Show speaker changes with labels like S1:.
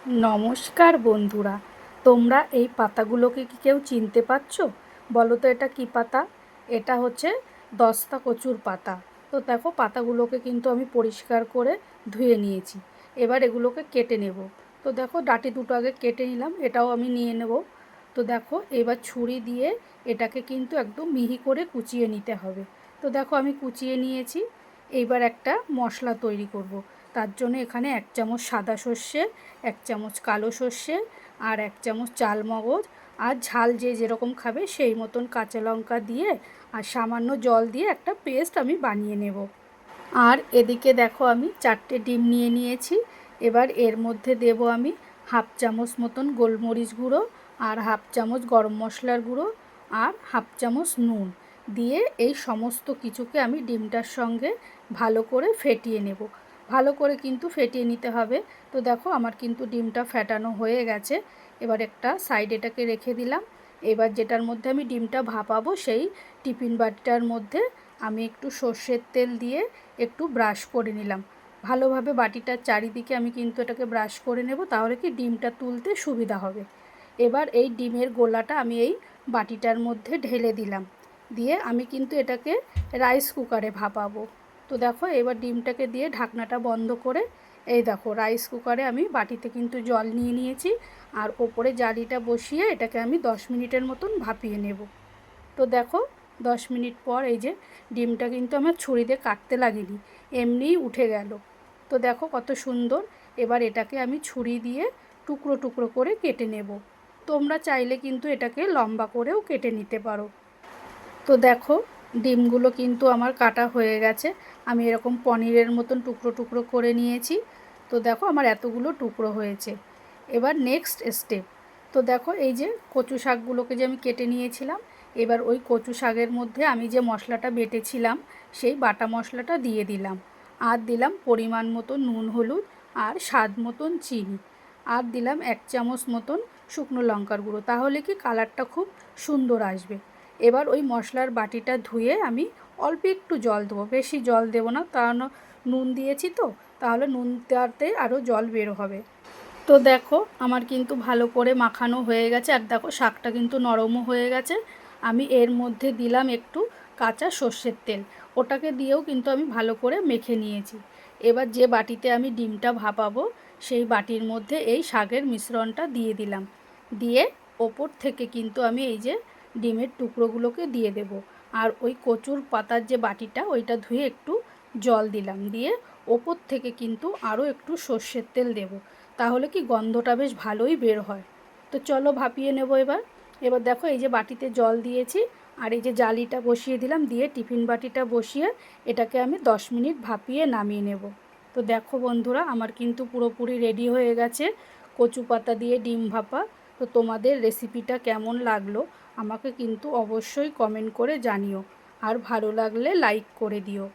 S1: নমস্কার বন্ধুরা, তোমরা এই পাতাগুলোকে কি কেউ চিনতে পারছো? বলো তো এটা কি পাতা? এটা হচ্ছে দস্তা কচুর পাতা। তো দেখো পাতাগুলোকে কিন্তু আমি পরিষ্কার করে ধুয়ে নিয়েছি। এবার এগুলোকে কেটে নেব। তো দেখো ডাঁটি দুটো আগে কেটে নিলাম, এটাও আমি নিয়ে নেব। তো দেখো এবার ছুরি দিয়ে এটাকে কিন্তু একদম মিহি করে কুচিয়ে নিতে হবে। তো দেখো আমি কুচিয়ে নিয়েছি। এইবার একটা মশলা তৈরি করব। তার জন্য এখানে 1 চামচ সাদা সর্ষে, 1 চামচ কালো সর্ষে আর 1 চামচ চালমগজ আর ঝাল যে যেরকম খাবে সেই মতন কাঁচা লঙ্কা দিয়ে আর সামান্য জল দিয়ে একটা পেস্ট আমি বানিয়ে নেব। আর এদিকে দেখো আমি 4টে ডিম নিয়ে নিয়েছি। এবার এর মধ্যে দেব আমি 1/2 চামচ মতন গোলমরিচ গুঁড়ো আর 1/2 চামচ গরম মশলার গুঁড়ো আর 1/2 চামচ নুন দিয়ে এই সমস্ত কিছুকে আমি ডিমটার সঙ্গে ভালো করে ফেটিয়ে নেব। ভালো করে কিন্তু ফেটিয়ে নিতে হবে। তো দেখো আমার কিন্তু ডিমটা ফেটানো হয়ে গেছে। এবার একটা সাইড এটাকে রেখে দিলাম। এবার যেটার মধ্যে আমি ডিমটা ভাপাবো সেই টিফিন বাটিটার মধ্যে আমি একটু সর্ষের তেল দিয়ে একটু ব্রাশ করে নিলাম। ভালোভাবে বাটিটার চারিদিকে আমি কিন্তু এটাকে ব্রাশ করে নেব, তাহলে কি ডিমটা তুলতে সুবিধা হবে। এবার এই ডিমের গোলাটা আমি এই বাটিটার মধ্যে ঢেলে দিলাম। দিয়ে আমি কিন্তু এটাকে রাইস কুকারে ভাপাবো। তো দেখো এবার ডিমটাকে দিয়ে ঢাকনাটা বন্ধ করে এই দেখো রাইস কুকারে আমি বাটিতে কিন্তু জল নিয়ে নিয়েছি আর ওপরে জালিটা বসিয়ে এটাকে আমি 10 মিনিটের মতন ভাপিয়ে নেব। তো দেখো 10 মিনিট পর এই যে ডিমটা কিন্তু আমার ছুরি দিয়ে কাটতে লাগেনি, এমনিই উঠে গেল। তো দেখো কত সুন্দর। এবার এটাকে আমি ছুরি দিয়ে টুকরো টুকরো করে কেটে নেব। তোমরা চাইলে কিন্তু এটাকে লম্বা করেও কেটে নিতে পারো। তো দেখো ডিমগুলো কিন্তু আমার কাটা হয়ে গেছে। আমি এরকম পনিরের মতন টুকরো টুকরো করে নিয়েছি। তো দেখো আমার এতগুলো টুকরো হয়েছে। এবার নেক্সট স্টেপ। তো দেখো এই যে কচু শাকগুলোকে যে আমি কেটে নিয়েছিলাম, এবার ওই কচু শাকের মধ্যে আমি যে মশলাটা বেটেছিলাম সেই বাটা মশলাটা দিয়ে দিলাম। আর দিলাম পরিমাণ মতো নুন হলুদ আর স্বাদ মতন চিনি। আর দিলাম 1 চামচ মতন শুকনো লঙ্কার গুঁড়ো, তাহলে কি কালারটা খুব সুন্দর আসবে। এবার ওই মশলার বাটিটা ধুয়ে আমি অল্প একটু জল দেবো, বেশি জল দেবো না, কারণ নুন দিয়েছি তো, তাহলে নুন দেওয়াতে আরও জল বের হবে। তো দেখো আমার কিন্তু ভালো করে মাখানো হয়ে গেছে আর দেখো শাকটা কিন্তু নরমও হয়ে গেছে। আমি এর মধ্যে দিলাম একটু কাঁচা সর্ষের তেল, ওটাকে দিয়েও কিন্তু আমি ভালো করে মেখে নিয়েছি। এবার যে বাটিতে আমি ডিমটা ভাপাবো সেই বাটির মধ্যে এই শাকের মিশ্রণটা দিয়ে দিলাম। দিয়ে ওপর থেকে কিন্তু আমি এই যে ডিমের টুকরোগুলোকে দিয়ে দেব। আর ওই কচুর পাতার যে বাটিটা ওইটা ধুয়ে একটু জল দিলাম, দিয়ে ওপর থেকে কিন্তু আরও একটু সর্ষের তেল দেব, তাহলে কি গন্ধটা বেশ ভালোই বের হয়। তো চলো ভাপিয়ে নেব এবার। এবার দেখো এই যে বাটিতে জল দিয়েছি আর এই যে জালিটা বসিয়ে দিলাম, দিয়ে টিফিন বাটিটা বসিয়ে এটাকে আমি 10 মিনিট ভাপিয়ে নামিয়ে নেব। তো দেখো বন্ধুরা আমার কিন্তু পুরোপুরি রেডি হয়ে গেছে কচু পাতা দিয়ে ডিম ভাপা। তো তোমাদের রেসিপিটা কেমন লাগলো আমাকে কিন্তু অবশ্যই কমেন্ট করে জানিও, আর ভালো লাগলে লাইক করে দিও।